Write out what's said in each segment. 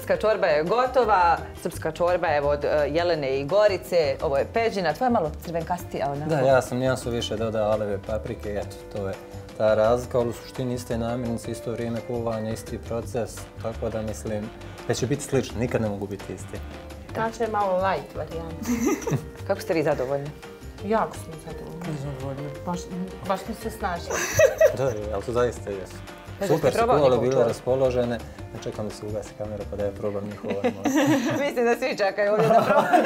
srpska čorba je gotova, srpska čorba je od Jelene i Gorice, ovo je peđina, tvoja malo crvenkastija. Da, ja sam nijansu više dodao aleve paprike, eto, to je ta razlika, ali u suštini iste namirnice, isto vrijeme kuvanja, isti proces, tako da mislim da će biti slično, nikad ne mogu biti isti. Znači je malo light varijanta. Kako ste vi zadovoljni? Jako smo zadovoljni. Baš mi se snašli. Da, ali to zaista jesu. Jeste Super su probali kuvale, njihovu bile čorbu? raspoložene. Ne čekam da se ugasi kamera pa da ja probam njihovo. Mislim da svi čekaju ovdje da probaju.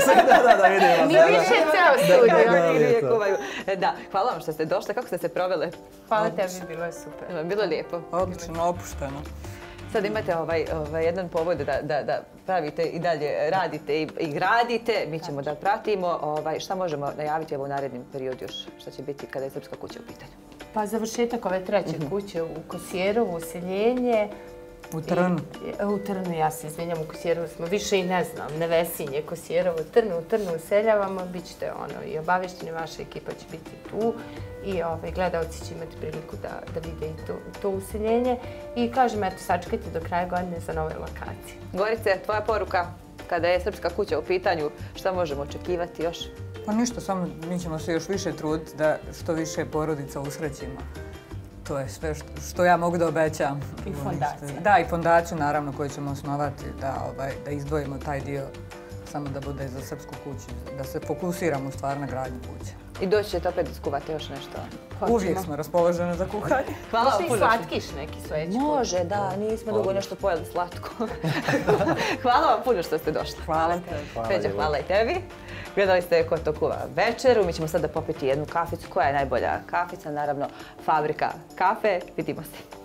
Da vidimo. Mi više ceo studio. Da, hvala vam što ste došle. Kako ste se provele? Hvala tebi, bilo je super. Bilo lijepo. Odlično, opušteno. Sad imate jedan povod da pravite i dalje radite i gradite. Mi ćemo da pratimo. Šta možemo najaviti u narednim periodu još? Šta će biti kada je Srpska kuća u pitanju? Pa završetak ove treće kuće u Kosijerovu, useljenje. U Trnu. U Trnu, ja se izvinjam, u Kosijerovu smo više i ne znam, Nevesinje, Kosijerovo, u Trnu useljavamo, bit ćete i obavješteni, vaša ekipa će biti tu i gledalci će imati priliku da vide i to useljenje. I kažem, eto, sačekajte do kraja godine za nove lokacije. Gorice, tvoja poruka kada je Srpska kuća u pitanju, šta možemo očekivati još? Pa ništa, samo mi ćemo se još više truditi da što više porodica usrećimo. To je sve što ja mogu da obećam. I fondacija. Da, i fondaciju naravno koju ćemo osnovati, da izdvojimo taj dio samo da bude za Srpsku kuću, da se fokusiramo u stvar na gradnju kuće. I doći ćete opet da skuvate još nešto? Uvijek smo raspoložene za kuhanje. Hvala vam puno. Može i slatkiš neki sveći. Može, da, nismo dugo nešto pojeli slatko. Hvala vam puno što ste došli. Hvala te. Peđa, hvala i tebi. Gledali ste Ko to kuva večeru. Mi ćemo sada popiti jednu kaficu. Koja je najbolja kafica? Naravno, Fabrika kafe. Vidimo se.